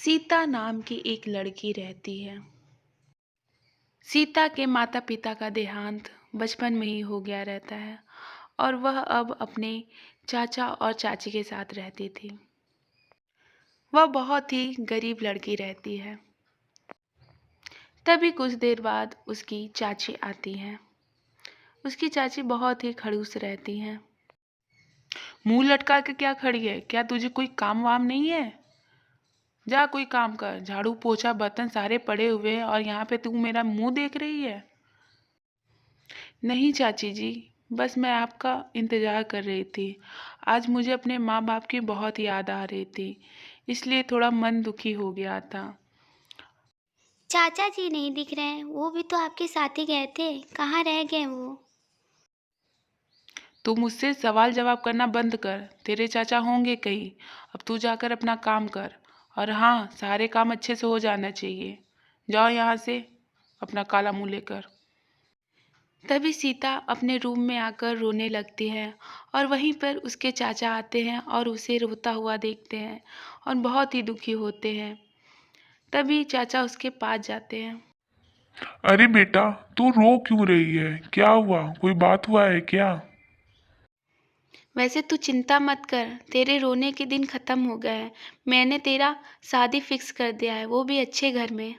सीता नाम की एक लड़की रहती है। सीता के माता पिता का देहांत बचपन में ही हो गया रहता है और वह अब अपने चाचा और चाची के साथ रहती थी। वह बहुत ही गरीब लड़की रहती है। तभी कुछ देर बाद उसकी चाची आती हैं। उसकी चाची बहुत ही खड़ूस रहती हैं। मुंह लटका के क्या खड़ी है? क्या तुझे कोई काम वाम नहीं है? जा कोई काम कर। झाड़ू पोछा बर्तन सारे पड़े हुए हैं और यहाँ पे तू मेरा मुंह देख रही है। नहीं चाची जी, बस मैं आपका इंतज़ार कर रही थी। आज मुझे अपने माँ बाप की बहुत याद आ रही थी, इसलिए थोड़ा मन दुखी हो गया था। चाचा जी नहीं दिख रहे हैं। वो भी तो आपके साथ ही गए थे। कहाँ रह गए वो? तू मुझसे सवाल जवाब करना बंद कर। तेरे चाचा होंगे कहीं। अब तू जाकर अपना काम कर। और हाँ, सारे काम अच्छे से हो जाना चाहिए। जाओ यहाँ से अपना काला मुंह लेकर। तभी सीता अपने रूम में आकर रोने लगती है और वहीं पर उसके चाचा आते हैं और उसे रोता हुआ देखते हैं और बहुत ही दुखी होते हैं। तभी चाचा उसके पास जाते हैं। अरे बेटा, तू रो क्यों रही है? क्या हुआ? कोई बात हुआ है क्या? वैसे तू चिंता मत कर, तेरे रोने के दिन खत्म हो गए हैं। मैंने तेरा शादी फिक्स कर दिया है, वो भी अच्छे घर में।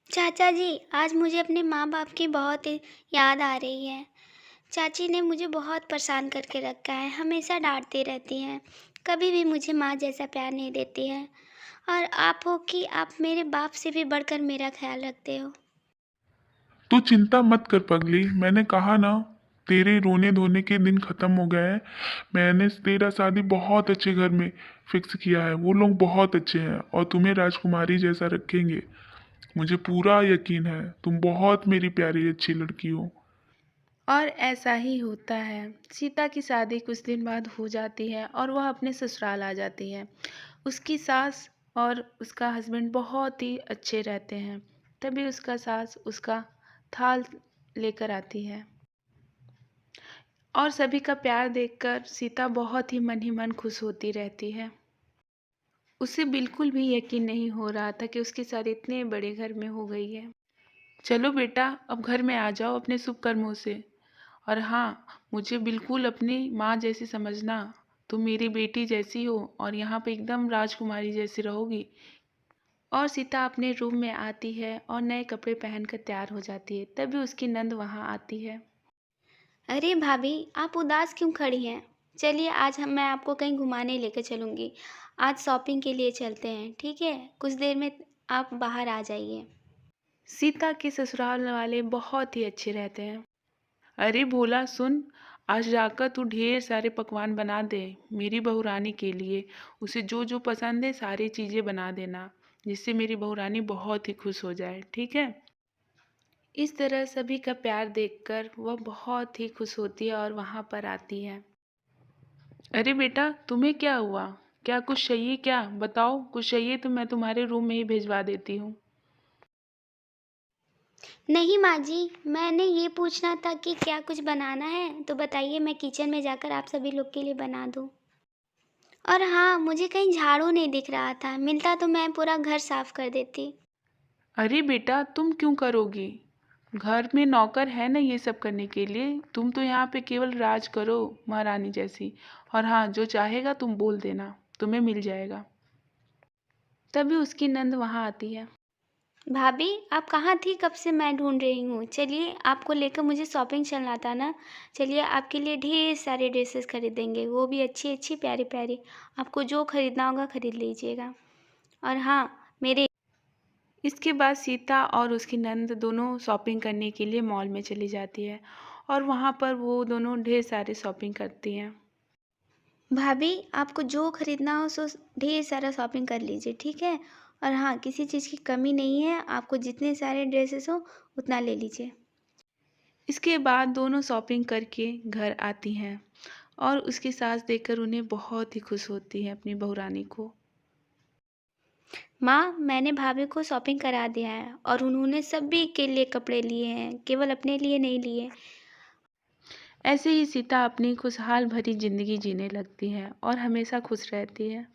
चाचा जी, आज मुझे अपने माँ बाप की बहुत याद आ रही है। चाची ने मुझे बहुत परेशान करके रखा है। हमेशा डांटती रहती हैं। कभी भी मुझे माँ जैसा प्यार नहीं देती है। और आप हो कि आप मेरे बाप से भी बढ़कर मेरा ख्याल रखते हो। तू चिंता मत कर पगली, मैंने कहा ना, तेरे रोने धोने के दिन खत्म हो गए हैं। मैंने तेरा शादी बहुत अच्छे घर में फिक्स किया है। वो लोग बहुत अच्छे हैं और तुम्हें राजकुमारी जैसा रखेंगे। मुझे पूरा यकीन है, तुम बहुत मेरी प्यारी अच्छी लड़की हो। और ऐसा ही होता है। सीता की शादी कुछ दिन बाद हो जाती है और वह अपने ससुराल आ जाती है। उसकी सास और उसका हस्बैंड बहुत ही अच्छे रहते हैं। तभी उसका सास उसका थाल लेकर आती है और सभी का प्यार देखकर सीता बहुत ही मन खुश होती रहती है। उसे बिल्कुल भी यकीन नहीं हो रहा था कि उसकी शादी इतने बड़े घर में हो गई है। चलो बेटा, अब घर में आ जाओ अपने शुभ कर्मों से। और हाँ, मुझे बिल्कुल अपनी माँ जैसी समझना। तुम मेरी बेटी जैसी हो और यहाँ पे एकदम राजकुमारी जैसी रहोगी। और सीता अपने रूम में आती है और नए कपड़े पहनकर तैयार हो जाती है। तभी उसकी नंद वहाँ आती है। अरे भाभी, आप उदास क्यों खड़ी हैं? चलिए, आज मैं आपको कहीं घुमाने लेकर चलूँगी। आज शॉपिंग के लिए चलते हैं, ठीक है? कुछ देर में आप बाहर आ जाइए। सीता के ससुराल वाले बहुत ही अच्छे रहते हैं। अरे भोला सुन, आज जाकर तू ढेर सारे पकवान बना दे मेरी बहू रानी के लिए। उसे जो जो पसंद है सारी चीज़ें बना देना, जिससे मेरी बहू रानी बहुत ही खुश हो जाए, ठीक है? इस तरह सभी का प्यार देखकर वह बहुत ही खुश होती है और वहाँ पर आती है। अरे बेटा, तुम्हें क्या हुआ? क्या कुछ चाहिए क्या? बताओ, कुछ चाहिए तो मैं तुम्हारे रूम में ही भिजवा देती हूँ। नहीं माँ जी, मैंने ये पूछना था कि क्या कुछ बनाना है तो बताइए, मैं किचन में जाकर आप सभी लोग के लिए बना दूँ। और हाँ, मुझे कहीं झाड़ू नहीं दिख रहा था। मिलता तो मैं पूरा घर साफ कर देती। अरे बेटा, तुम क्यों करोगी? घर में नौकर है ना ये सब करने के लिए। तुम तो यहाँ पे केवल राज करो महारानी जैसी। और हाँ, जो चाहेगा तुम बोल देना, तुम्हें मिल जाएगा। तभी उसकी नंद वहाँ आती है। भाभी, आप कहाँ थी? कब से मैं ढूंढ रही हूँ। चलिए, आपको लेकर मुझे शॉपिंग चलना था ना। चलिए, आपके लिए ढेर सारे ड्रेसेस खरीदेंगे, वो भी अच्छी अच्छी प्यारी प्यारी। आपको जो खरीदना होगा खरीद लीजिएगा। और हाँ, मेरे इसके बाद सीता और उसकी नंद दोनों शॉपिंग करने के लिए मॉल में चली जाती है और वहाँ पर वो दोनों ढेर सारे शॉपिंग करती हैं। भाभी, आपको जो खरीदना हो सो ढेर सारा शॉपिंग कर लीजिए, ठीक है? और हाँ, किसी चीज़ की कमी नहीं है। आपको जितने सारे ड्रेसेस हो उतना ले लीजिए। इसके बाद दोनों शॉपिंग करके घर आती हैं और उसकी सास देखकर उन्हें बहुत ही खुश होती है अपनी बहू रानी को। माँ, मैंने भाभी को शॉपिंग करा दिया है और उन्होंने सभी के लिए कपड़े लिए हैं, केवल अपने लिए नहीं लिए। ऐसे ही सीता अपनी खुशहाल भरी जिंदगी जीने लगती है और हमेशा खुश रहती है।